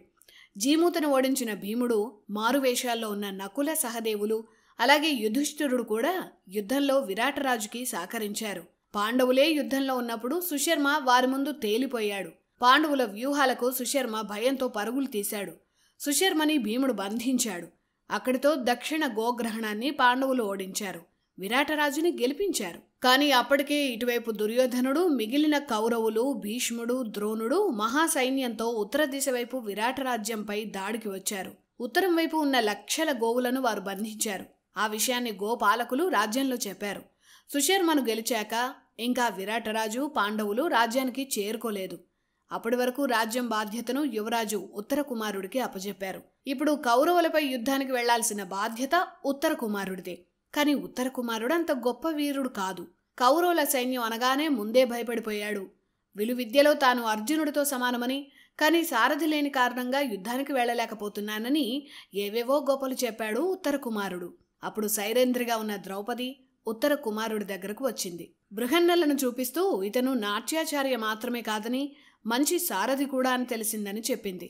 [SPEAKER 1] జీమూతను ఓడించిన భీముడు, మారువేషాల్లో ఉన్న నకుల, సహదేవులు, అలాగే యుధిష్ఠిరుడు కూడా యుద్ధంలో విరాటరాజుకి సహకరించారు. పాండవులే యుద్ధంలో ఉన్నప్పుడు సుశర్మ వారి ముందు తేలిపోయాడు. పాండవుల వ్యూహాలకు సుశర్మ భయంతో పరుగులు తీశాడు. సుశర్మని భీముడు బంధించాడు. అక్కడితో దక్షిణ గోగ్రహణాన్ని పాండవులు ఓడించారు. విరాటరాజుని గెలిపించారు. కానీ అప్పటికే ఇటువైపు దుర్యోధనుడు, మిగిలిన కౌరవులు, భీష్ముడు, ద్రోణుడు మహాసైన్యంతో ఉత్తర దిశ వైపు విరాటరాజ్యంపై దాడికి వచ్చారు. ఉత్తరం వైపు ఉన్న లక్షల గోవులను వారు బంధించారు. ఆ విషయాన్ని గోపాలకులు రాజ్యంలో చెప్పారు. సుశర్మను గెలిచాక ఇంకా విరాటరాజు, పాండవులు రాజ్యానికి చేరుకోలేదు. అప్పటి వరకు రాజ్యం బాధ్యతను యువరాజు ఉత్తర కుమారుడికి అప్పజెప్పారు. ఇప్పుడు కౌరవులపై యుద్ధానికి వెళ్లాల్సిన బాధ్యత ఉత్తర కుమారుడిదే. కాని ఉత్తర కుమారుడు అంత గొప్ప వీరుడు కాదు. కౌరవుల సైన్యం అనగానే ముందే భయపడిపోయాడు. విలువిద్యలో తాను అర్జునుడితో సమానమని, కానీ సారథి లేని కారణంగా యుద్ధానికి వెళ్లలేకపోతున్నానని ఏవేవో గొప్పలు చెప్పాడు ఉత్తర కుమారుడు. అప్పుడు సైరేంద్రిగా ఉన్న ద్రౌపది ఉత్తర కుమారుడి దగ్గరకు వచ్చింది. బృహన్నలను చూపిస్తూ ఇతను నాట్యాచార్య మాత్రమే కాదని మంచి సారథి కూడా అని తెలిసిందని చెప్పింది.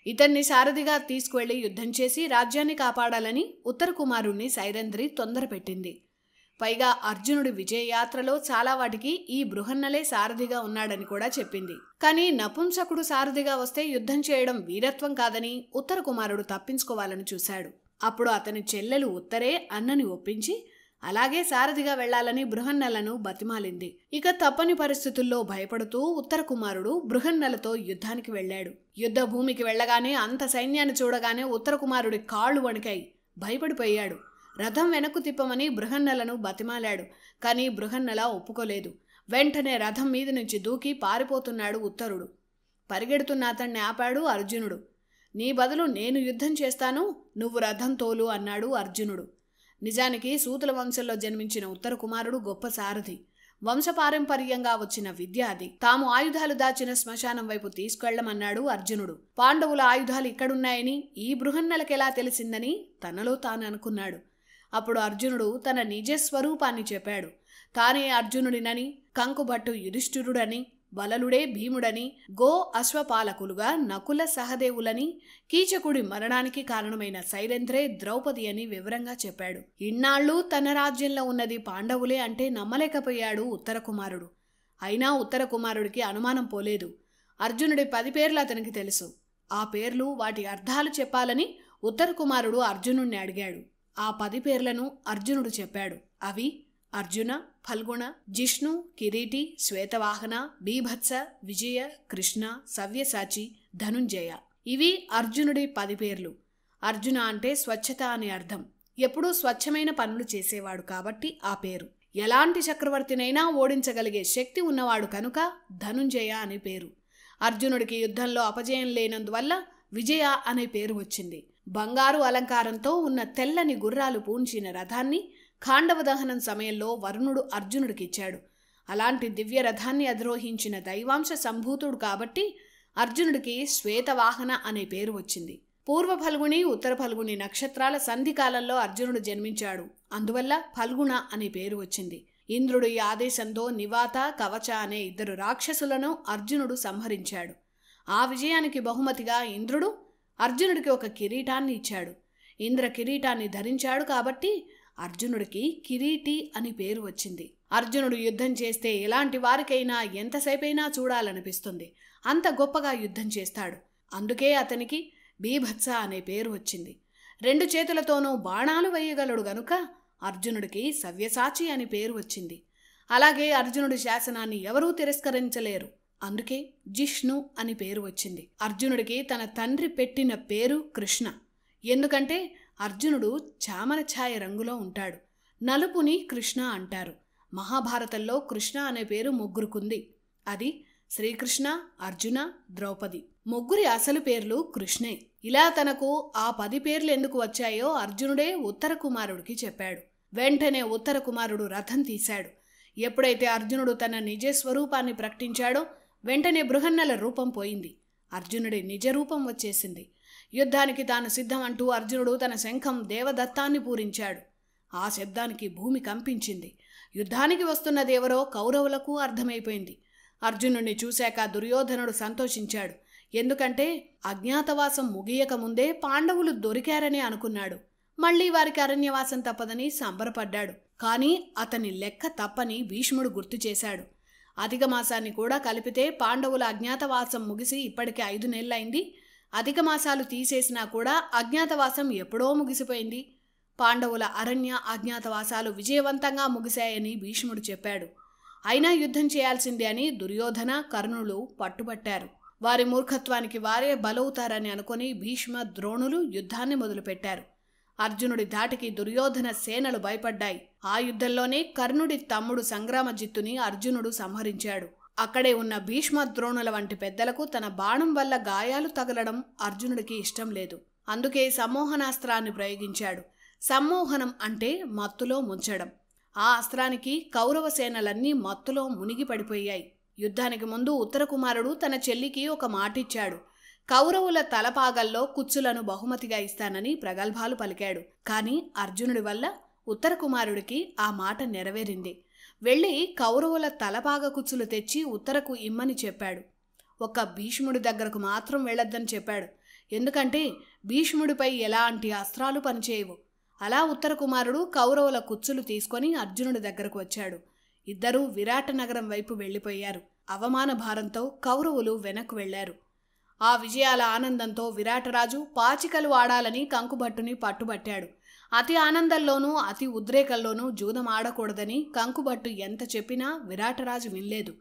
[SPEAKER 1] ఇతన్ని సారథిగా తీసుకువెళ్లి యుద్ధం చేసి రాజ్యాన్ని కాపాడాలని ఉత్తర కుమారుణ్ణి సైరేంద్రి తొందర పెట్టింది. పైగా అర్జునుడి విజయయాత్రలో చాలా వాటికి ఈ బృహన్నలే సారథిగా ఉన్నాడని కూడా చెప్పింది. కానీ నపుంసకుడు సారథిగా వస్తే యుద్ధం చేయడం వీరత్వం కాదని ఉత్తర కుమారుడు తప్పించుకోవాలని చూశాడు. అప్పుడు అతని చెల్లెలు ఉత్తరే అన్నని ఒప్పించి అలాగే సారథిగా వెళ్లాలని బృహన్నలను బతిమాలింది. ఇక తప్పని పరిస్థితుల్లో భయపడుతూ ఉత్తర కుమారుడు బృహన్నలతో యుద్ధానికి వెళ్లాడు. యుద్ధ భూమికి వెళ్లగానే అంత సైన్యాన్ని చూడగానే ఉత్తర కుమారుడి కాళ్లు వణికాయి. భయపడిపోయాడు. రథం వెనక్కు తిప్పమని బృహన్నలను బతిమాలాడు. కానీ బృహన్నల ఒప్పుకోలేదు. వెంటనే రథం మీద నుంచి దూకి పారిపోతున్నాడు ఉత్తరుడు. పరిగెడుతున్న అతన్ని ఆపాడు అర్జునుడు. నీ బదులు నేను యుద్ధం చేస్తాను, నువ్వు రథం తోలు అన్నాడు అర్జునుడు. నిజానికి సూతుల వంశంలో జన్మించిన ఉత్తర కుమారుడు గొప్ప సారథి. వంశపారంపర్యంగా వచ్చిన విద్య అది. తాము ఆయుధాలు దాచిన శ్మశానం వైపు తీసుకెళ్లమన్నాడు అర్జునుడు. పాండవుల ఆయుధాలు ఇక్కడున్నాయని ఈ బృహన్నలకెలా తెలిసిందని తనలో తాను అనుకున్నాడు. అప్పుడు అర్జునుడు తన నిజస్వరూపాన్ని చెప్పాడు. తానే అర్జునుడినని, కంకుభట్టు యుధిష్ఠిరుడని, బలలుడే భీముడని, గో అశ్వపాలకులుగా నకుల, సహదేవులని, కీచకుడి మరణానికి కారణమైన సైరేంద్రే ద్రౌపది అని వివరంగా చెప్పాడు. ఇన్నాళ్లు తన రాజ్యంలో ఉన్నది పాండవులే అంటే నమ్మలేకపోయాడు ఉత్తర కుమారుడు. అయినా ఉత్తర కుమారుడికి అనుమానం పోలేదు. అర్జునుడి 10 పేర్లు అతనికి తెలుసు. ఆ పేర్లు, వాటి అర్థాలు చెప్పాలని ఉత్తర కుమారుడు అర్జునుడిని అడిగాడు. ఆ 10 పేర్లను అర్జునుడు చెప్పాడు. అవి అర్జున, ఫల్గుణ, జిష్ణు, కిరీటి, శ్వేతవాహన, బీభత్స, విజయ, కృష్ణ, సవ్యసాచి, ధనుంజయ. ఇవి అర్జునుడి 10 పేర్లు. అర్జున అంటే స్వచ్ఛత అని అర్థం. ఎప్పుడూ స్వచ్ఛమైన పనులు చేసేవాడు కాబట్టి ఆ పేరు. ఎలాంటి చక్రవర్తినైనా ఓడించగలిగే శక్తి ఉన్నవాడు కనుక ధనుంజయ అనే పేరు. అర్జునుడికి యుద్ధంలో అపజయం లేనందువల్ల విజయ అనే పేరు వచ్చింది. బంగారు అలంకారంతో ఉన్న తెల్లని గుర్రాలు పూంచిన రథాన్ని ఖాండవ దహనం సమయంలో వరుణుడు అర్జునుడికిచ్చాడు. అలాంటి దివ్య రథాన్ని అధిరోహించిన దైవాంశ సంభూతుడు కాబట్టి అర్జునుడికి శ్వేతవాహన అనే పేరు వచ్చింది. పూర్వ ఫల్గుని, ఉత్తర ఫల్గుని నక్షత్రాల సంధికాలంలో అర్జునుడు జన్మించాడు. అందువల్ల ఫల్గుణ అనే పేరు వచ్చింది. ఇంద్రుడి ఆదేశంతో నివాత, కవచ అనే 2 రాక్షసులను అర్జునుడు సంహరించాడు. ఆ విజయానికి బహుమతిగా ఇంద్రుడు అర్జునుడికి ఒక కిరీటాన్ని ఇచ్చాడు. ఇంద్ర కిరీటాన్ని ధరించాడు కాబట్టి అర్జునుడికి కిరీటి అని పేరు వచ్చింది. అర్జునుడు యుద్ధం చేస్తే ఎలాంటి వారికైనా ఎంతసేపైనా చూడాలనిపిస్తుంది. అంత గొప్పగా యుద్ధం చేస్తాడు. అందుకే అతనికి బీభత్స అనే పేరు వచ్చింది. 2 చేతులతోనూ బాణాలు వేయగలడు గనుక అర్జునుడికి సవ్యసాచి అని పేరు వచ్చింది. అలాగే అర్జునుడి శాసనాన్ని ఎవరూ తిరస్కరించలేరు. అందుకే జిష్ణు అని పేరు వచ్చింది. అర్జునుడికి తన తండ్రి పెట్టిన పేరు కృష్ణ. ఎందుకంటే అర్జునుడు చామన ఛాయ రంగులో ఉంటాడు. నలుపుని కృష్ణ అంటారు. మహాభారతంలో కృష్ణ అనే పేరు 3కుంది. అది శ్రీకృష్ణ, అర్జున, ద్రౌపది. 3 అసలు పేర్లు కృష్ణే. ఇలా తనకు ఆ 10 పేర్లు ఎందుకు వచ్చాయో అర్జునుడే ఉత్తర కుమారుడికి చెప్పాడు. వెంటనే ఉత్తర కుమారుడు రథం తీశాడు. ఎప్పుడైతే అర్జునుడు తన నిజ స్వరూపాన్ని ప్రకటించాడో వెంటనే బృహన్నల రూపం పోయింది. అర్జునుడి నిజ రూపం వచ్చేసింది. యుద్ధానికి తాను సిద్ధం అంటూ అర్జునుడు తన శంఖం దేవదత్తాన్ని పూరించాడు. ఆ శబ్దానికి భూమి కంపించింది. యుద్ధానికి వస్తున్నదెవరో కౌరవులకు అర్థమైపోయింది. అర్జునుడిని చూశాక దుర్యోధనుడు సంతోషించాడు. ఎందుకంటే అజ్ఞాతవాసం ముగియక ముందే పాండవులు దొరికారని అనుకున్నాడు. మళ్లీ వారికి అరణ్యవాసం తప్పదని సంబరపడ్డాడు. కానీ అతని లెక్క తప్పని భీష్ముడు గుర్తు చేశాడు. అధిక మాసాన్ని కూడా కలిపితే పాండవుల అజ్ఞాతవాసం ముగిసి ఇప్పటికే 5 నెలలైంది. అధిక మాసాలు తీసేసినా కూడా అజ్ఞాతవాసం ఎప్పుడో ముగిసిపోయింది. పాండవుల అరణ్య అజ్ఞాతవాసాలు విజయవంతంగా ముగిశాయని భీష్ముడు చెప్పాడు. అయినా యుద్ధం చేయాల్సిందే అని దుర్యోధన, కర్ణులు పట్టుబట్టారు. వారి మూర్ఖత్వానికి వారే బలవుతారని అనుకుని భీష్మ, ద్రోణులు యుద్ధాన్ని మొదలుపెట్టారు. అర్జునుడి ధాటికి దుర్యోధన సేనలు భయపడ్డాయి. ఆ యుద్ధంలోనే కర్ణుడి తమ్ముడు సంగ్రామజిత్తుని అర్జునుడు సంహరించాడు. అక్కడే ఉన్న భీష్మ, ద్రోణుల వంటి పెద్దలకు తన బాణం వల్ల గాయాలు తగలడం అర్జునుడికి ఇష్టం లేదు. అందుకే సమ్మోహనాస్త్రాన్ని ప్రయోగించాడు. సమ్మోహనం అంటే మత్తులో ముంచడం. ఆ అస్త్రానికి కౌరవ సేనలన్నీ మత్తులో మునిగి పడిపోయాయి. యుద్ధానికి ముందు ఉత్తర కుమారుడు తన చెల్లికి ఒక మాటిచ్చాడు. కౌరవుల తలపాగల్లో కుచ్చులను బహుమతిగా ఇస్తానని ప్రగల్భాలు పలికాడు. కాని అర్జునుడి వల్ల ఉత్తర కుమారుడికి ఆ మాట నెరవేరింది. వెళ్ళి కౌరవుల తలపాగ కుచ్చులు తెచ్చి ఉత్తరకు ఇమ్మని చెప్పాడు. ఒక్క భీష్ముడి దగ్గరకు మాత్రం వెళ్ళొద్దని చెప్పాడు. ఎందుకంటే భీష్ముడిపై ఎలాంటి అస్త్రాలు పనిచేయవు. అలా ఉత్తర కుమారుడు కౌరవుల కుచ్చులు తీసుకొని అర్జునుడి దగ్గరకు వచ్చాడు. ఇద్దరూ విరాట నగరం వైపు వెళ్ళిపోయారు. అవమాన భారంతో కౌరవులు వెనక్కు వెళ్లారు. ఆ విజయాల ఆనందంతో విరాటరాజు పాచికలు ఆడాలని కంకుభట్టుని పట్టుబట్టాడు. అతి ఆనందంలోనూ అతి ఉద్రేకంలోనూ జూదం ఆడకూడదని కంకుభట్టు ఎంత చెప్పినా విరాటరాజు వినలేదు.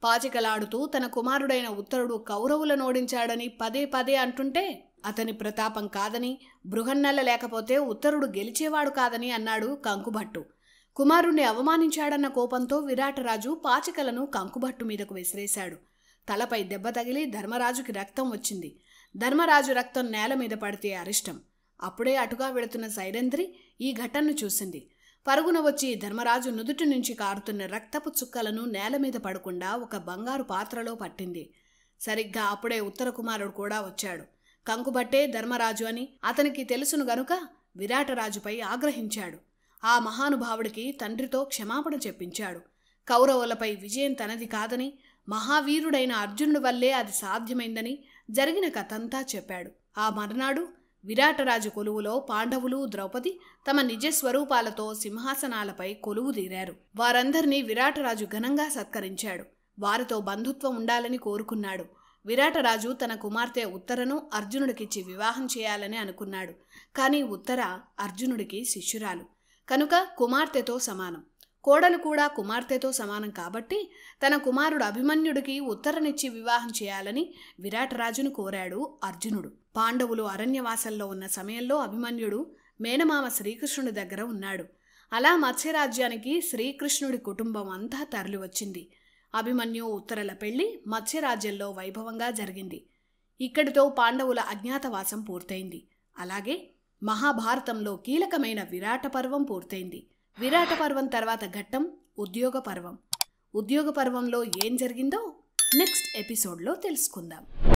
[SPEAKER 1] పాచికలాడుతూ తన కుమారుడైన ఉత్తరుడు కౌరవులను ఓడించాడని పదే పదే అంటుంటే అతని ప్రతాపం కాదని, బృహన్నల లేకపోతే ఉత్తరుడు గెలిచేవాడు కాదని అన్నాడు కంకుభట్టు. కుమారుణ్ణి అవమానించాడన్న కోపంతో విరాటరాజు పాచికలను కంకుభట్టు మీదకు విసిరేశాడు. తలపై దెబ్బ తగిలి ధర్మరాజుకి రక్తం వచ్చింది. ధర్మరాజు రక్తం నేల మీద పడితే అరిష్టం. అప్పుడే అటుగా వెళుతున్న సైరంధ్రి ఈ ఘటనను చూసింది. పరుగున వచ్చి ధర్మరాజు నుదుటి నుంచి కారుతున్న రక్తపు చుక్కలను నేల మీద పడకుండా ఒక బంగారు పాత్రలో పట్టింది. సరిగ్గా అప్పుడే ఉత్తర కుమారుడు కూడా వచ్చాడు. కంకుబట్టే ధర్మరాజు అని అతనికి తెలుసును గనుక విరాటరాజుపై ఆగ్రహించాడు. ఆ మహానుభావుడికి తండ్రితో క్షమాపణ చెప్పించాడు. కౌరవులపై విజయం తనది కాదని, మహావీరుడైన అర్జునుడి వల్లే అది సాధ్యమైందని జరిగిన కథంతా చెప్పాడు. ఆ మర్నాడు విరాటరాజు కొలువులో పాండవులు, ద్రౌపది తమ నిజ స్వరూపాలతో సింహాసనాలపై కొలువుదీరారు. వారందరినీ విరాటరాజు ఘనంగా సత్కరించాడు. వారితో బంధుత్వం ఉండాలని కోరుకున్నాడు. విరాటరాజు తన కుమార్తె ఉత్తరను అర్జునుడికిచ్చి వివాహం చేయాలని అనుకున్నాడు. కానీ ఉత్తర అర్జునుడికి శిష్యురాలు కనుక కుమార్తెతో సమానం. కోడలు కూడా కుమార్తెతో సమానం కాబట్టి తన కుమారుడు అభిమన్యుడికి ఉత్తరనిచ్చి వివాహం చేయాలని విరాటరాజును కోరాడు అర్జునుడు. పాండవులు అరణ్యవాసంలో ఉన్న సమయంలో అభిమన్యుడు మేనమామ శ్రీకృష్ణుడి దగ్గర ఉన్నాడు. అలా మత్స్యరాజ్యానికి శ్రీకృష్ణుడి కుటుంబం అంతా తరలివచ్చింది. అభిమన్యు, ఉత్తరల పెళ్లి మత్స్యరాజ్యంలో వైభవంగా జరిగింది. ఇక్కడితో పాండవుల అజ్ఞాతవాసం పూర్తయింది. అలాగే మహాభారతంలో కీలకమైన విరాట పర్వం పూర్తయింది. విరాట పర్వం తర్వాత ఘట్టం ఉద్యోగ పర్వం. ఉద్యోగ పర్వంలో ఏం జరిగిందో నెక్స్ట్ ఎపిసోడ్లో తెలుసుకుందాం.